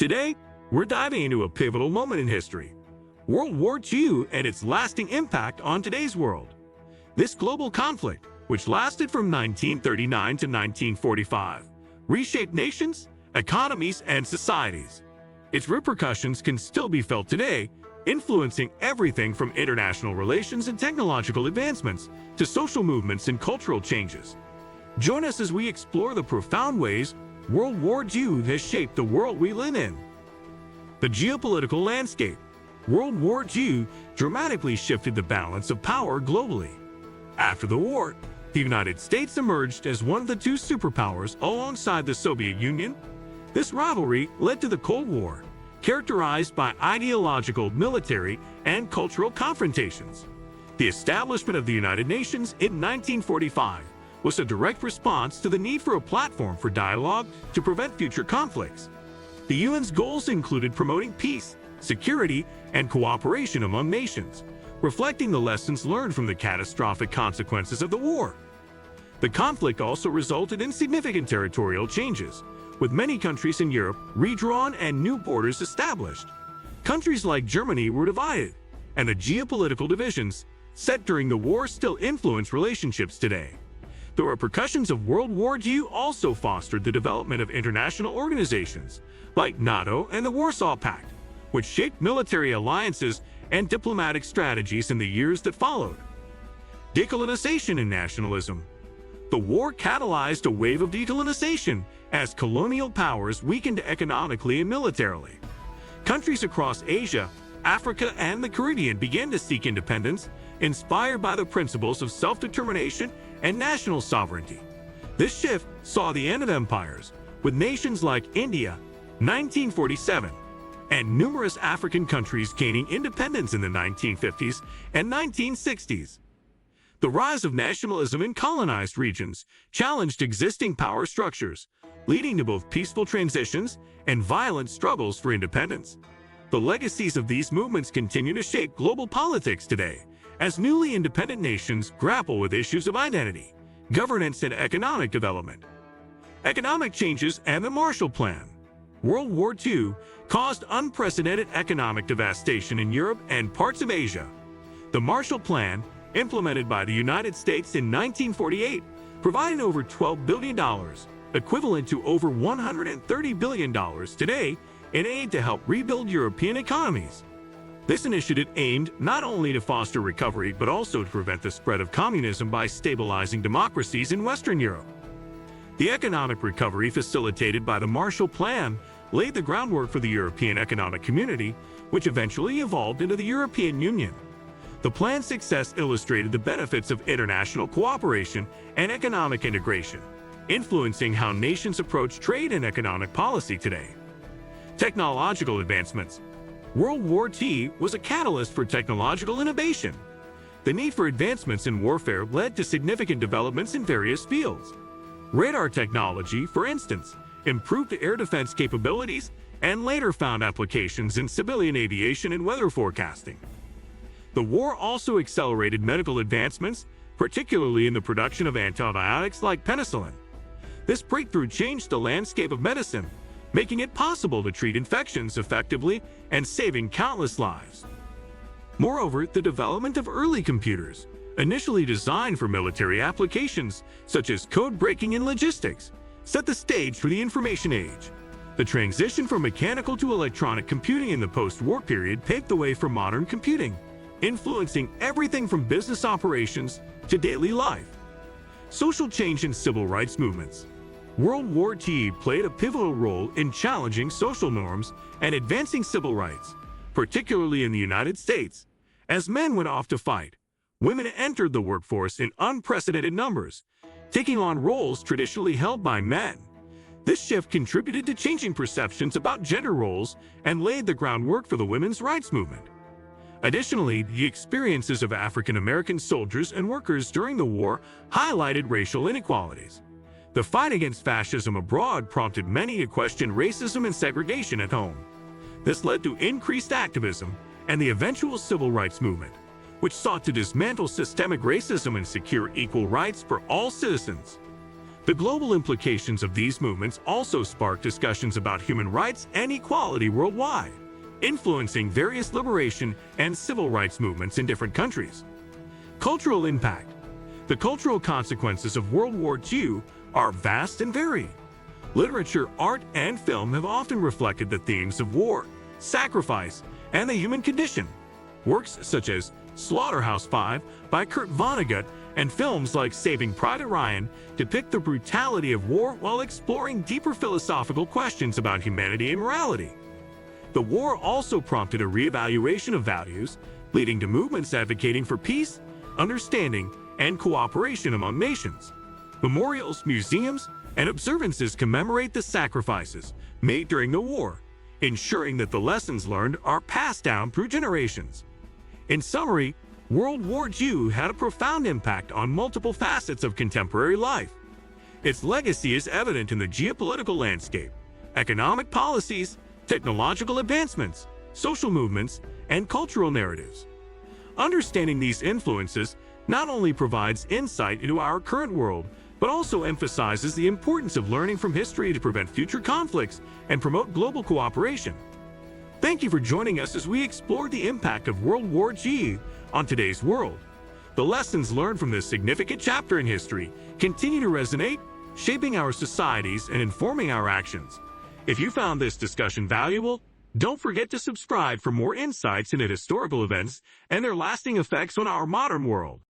Today, we're diving into a pivotal moment in history, World War II and its lasting impact on today's world. This global conflict, which lasted from 1939 to 1945, reshaped nations, economies, and societies. Its repercussions can still be felt today, influencing everything from international relations and technological advancements to social movements and cultural changes. Join us as we explore the profound ways World War II has shaped the world we live in. The geopolitical landscape. World War II dramatically shifted the balance of power globally. After the war, the United States emerged as one of the two superpowers alongside the Soviet Union. This rivalry led to the Cold War, characterized by ideological, military, and cultural confrontations. The establishment of the United Nations in 1945 was a direct response to the need for a platform for dialogue to prevent future conflicts. The UN's goals included promoting peace, security, and cooperation among nations, reflecting the lessons learned from the catastrophic consequences of the war. The conflict also resulted in significant territorial changes, with many countries in Europe redrawn and new borders established. Countries like Germany were divided, and the geopolitical divisions set during the war still influence relationships today. The repercussions of World War II also fostered the development of international organizations like NATO and the Warsaw Pact, which shaped military alliances and diplomatic strategies in the years that followed. Decolonization and nationalism. The war catalyzed a wave of decolonization as colonial powers weakened economically and militarily. Countries across Asia, Africa, and the Caribbean began to seek independence, inspired by the principles of self-determination and national sovereignty. This shift saw the end of empires, with nations like India, 1947, and numerous African countries gaining independence in the 1950s and 1960s. The rise of nationalism in colonized regions challenged existing power structures, leading to both peaceful transitions and violent struggles for independence. The legacies of these movements continue to shape global politics today, as newly independent nations grapple with issues of identity, governance, and economic development. Economic changes and the Marshall Plan. World War II caused unprecedented economic devastation in Europe and parts of Asia. The Marshall Plan, implemented by the United States in 1948, provided over $12 billion, equivalent to over $130 billion today, in aid to help rebuild European economies. This initiative aimed not only to foster recovery but also to prevent the spread of communism by stabilizing democracies in Western Europe. The economic recovery facilitated by the Marshall Plan laid the groundwork for the European Economic Community, which eventually evolved into the European Union. The plan's success illustrated the benefits of international cooperation and economic integration, influencing how nations approach trade and economic policy today. Technological advancements. World War II was a catalyst for technological innovation. The need for advancements in warfare led to significant developments in various fields. Radar technology, for instance, improved air defense capabilities and later found applications in civilian aviation and weather forecasting. The war also accelerated medical advancements, particularly in the production of antibiotics like penicillin. This breakthrough changed the landscape of medicine, making it possible to treat infections effectively and saving countless lives. Moreover, the development of early computers, initially designed for military applications such as code breaking and logistics, set the stage for the information age. The transition from mechanical to electronic computing in the post-war period paved the way for modern computing, influencing everything from business operations to daily life. Social change and civil rights movements. World War II played a pivotal role in challenging social norms and advancing civil rights, particularly in the United States. As men went off to fight, women entered the workforce in unprecedented numbers, taking on roles traditionally held by men. This shift contributed to changing perceptions about gender roles and laid the groundwork for the women's rights movement. Additionally, the experiences of African American soldiers and workers during the war highlighted racial inequalities. The fight against fascism abroad prompted many to question racism and segregation at home. This led to increased activism and the eventual civil rights movement, which sought to dismantle systemic racism and secure equal rights for all citizens. The global implications of these movements also sparked discussions about human rights and equality worldwide, influencing various liberation and civil rights movements in different countries. Cultural impact. The cultural consequences of World War II are vast and varied. Literature, art, and film have often reflected the themes of war, sacrifice, and the human condition. Works such as Slaughterhouse-Five by Kurt Vonnegut and films like Saving Private Ryan depict the brutality of war while exploring deeper philosophical questions about humanity and morality. The war also prompted a reevaluation of values, leading to movements advocating for peace, understanding, and cooperation among nations. Memorials, museums, and observances commemorate the sacrifices made during the war, ensuring that the lessons learned are passed down through generations. In summary, World War II had a profound impact on multiple facets of contemporary life. Its legacy is evident in the geopolitical landscape, economic policies, technological advancements, social movements, and cultural narratives. Understanding these influences not only provides insight into our current world, but also emphasizes the importance of learning from history to prevent future conflicts and promote global cooperation. Thank you for joining us as we explore the impact of World War II on today's world. The lessons learned from this significant chapter in history continue to resonate, shaping our societies and informing our actions. If you found this discussion valuable, don't forget to subscribe for more insights into historical events and their lasting effects on our modern world.